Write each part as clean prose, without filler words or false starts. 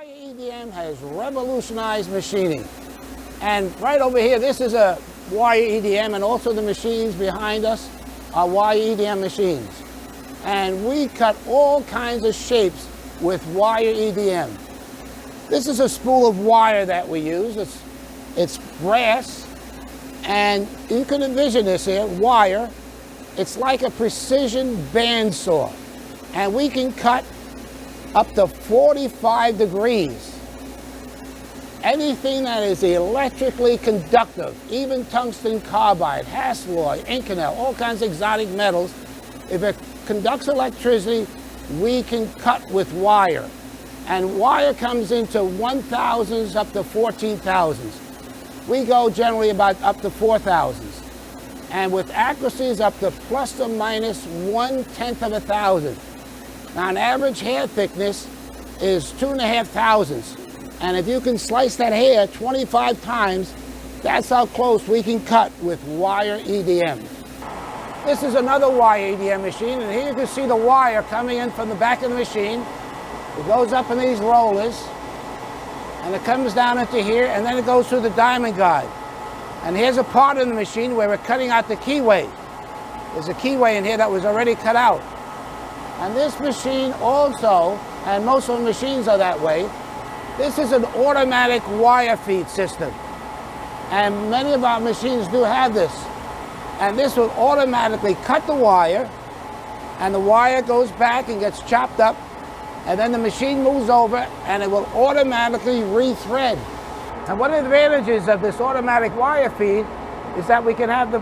Wire EDM has revolutionized machining. And right over here, this is a wire EDM, and also the machines behind us are wire EDM machines. And we cut all kinds of shapes with wire EDM. This is a spool of wire that we use. It's brass, and you can envision this here, wire. It's like a precision bandsaw, and we can cut up to 45 degrees. Anything that is electrically conductive, even tungsten carbide, hastelloy, Inconel, all kinds of exotic metals, if it conducts electricity, we can cut with wire. And wire comes into 1,000s up to 14,000s. We go generally about up to 4,000s. And with accuracies up to plus or minus 1/10 of a thousand. Now, an average hair thickness is 2.5 thousandths. And if you can slice that hair 25 times, that's how close we can cut with wire EDM. This is another wire EDM machine, and here you can see the wire coming in from the back of the machine. It goes up in these rollers, and it comes down into here, and then it goes through the diamond guide. And here's a part of the machine where we're cutting out the keyway. There's a keyway in here that was already cut out. And this machine also, and most of the machines are that way, this is an automatic wire feed system. And many of our machines do have this. And this will automatically cut the wire, and the wire goes back and gets chopped up, and then the machine moves over and it will automatically rethread. And one of the advantages of this automatic wire feed is that we can have the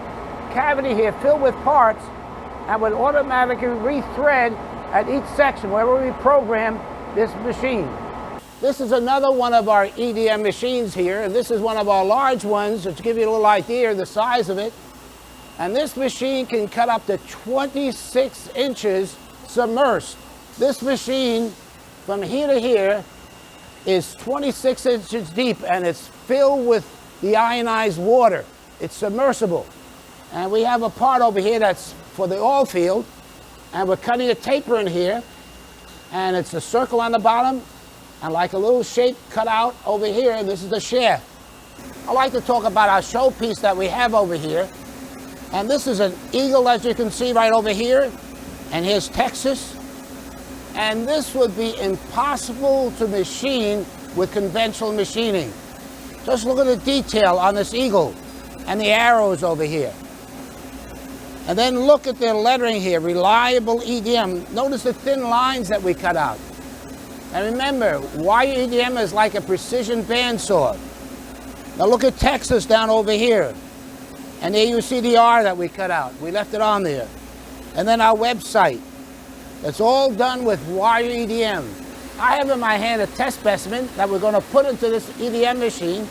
cavity here filled with parts and will automatically rethread at each section wherever we program this machine. This is another one of our EDM machines here, and this is one of our large ones, to give you a little idea of the size of it. And this machine can cut up to 26 inches submersed. This machine, from here to here, is 26 inches deep, and it's filled with the ionized water. It's submersible. And we have a part over here that's for the oil field, and we're cutting a taper in here, and it's a circle on the bottom, and like a little shape cut out over here, and this is the shaft. I like to talk about our showpiece that we have over here. And this is an eagle, as you can see right over here, and here's Texas. And this would be impossible to machine with conventional machining. Just look at the detail on this eagle and the arrows over here. And then look at the lettering here, reliable EDM. Notice the thin lines that we cut out. And remember, wire EDM is like a precision bandsaw. Now look at Texas down over here. And there you see the R that we cut out. We left it on there. And then our website. It's all done with wire EDM. I have in my hand a test specimen that we're going to put into this EDM machine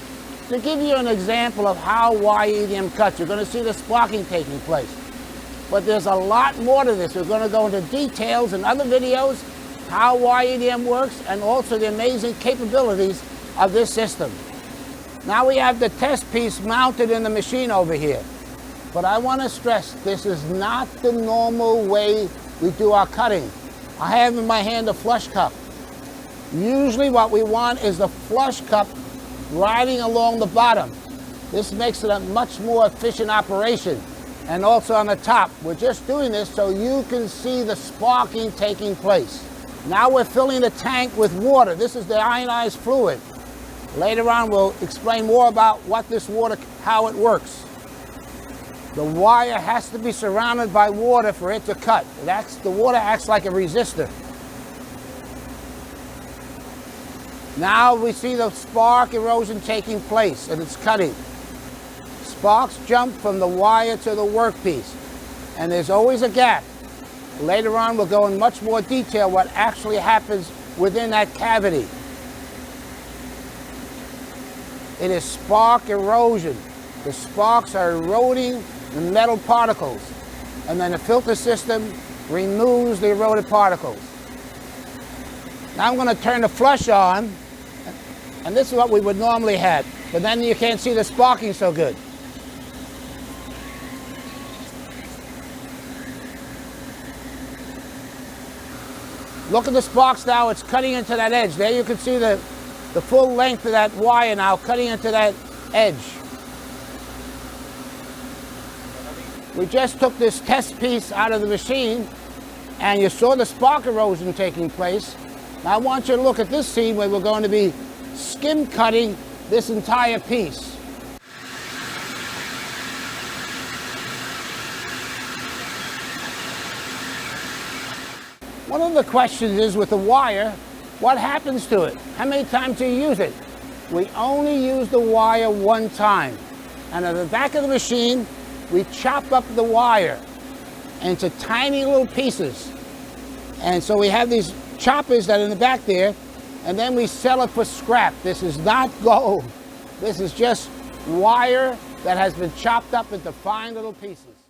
to give you an example of how wire EDM cuts. You're going to see the sparking taking place. But there's a lot more to this. We're going to go into details in other videos, how wire EDM works, and also the amazing capabilities of this system. Now we have the test piece mounted in the machine over here. But I want to stress, this is not the normal way we do our cutting. I have in my hand a flush cup. Usually what we want is the flush cup riding along the bottom. This makes it a much more efficient operation. And also on the top, we're just doing this so you can see the sparking taking place. Now we're filling the tank with water. This is the ionized fluid. Later on, we'll explain more about what this water, how it works. The wire has to be surrounded by water for it to cut. The water acts like a resistor. Now we see the spark erosion taking place, and it's cutting. Sparks jump from the wire to the workpiece, and there's always a gap. Later on, we'll go in much more detail what actually happens within that cavity. It is spark erosion. The sparks are eroding the metal particles, and then the filter system removes the eroded particles. Now I'm going to turn the flush on, and this is what we would normally have, but then you can't see the sparking so good. Look at the sparks now, it's cutting into that edge. There you can see the the full length of that wire now, cutting into that edge. We just took this test piece out of the machine, and you saw the spark erosion taking place. Now I want you to look at this scene where we're going to be skim cutting this entire piece. One of the questions is, with the wire, what happens to it? How many times do you use it? We only use the wire one time. And at the back of the machine, we chop up the wire into tiny little pieces. And so we have these choppers that are in the back there, and then we sell it for scrap. This is not gold. This is just wire that has been chopped up into fine little pieces.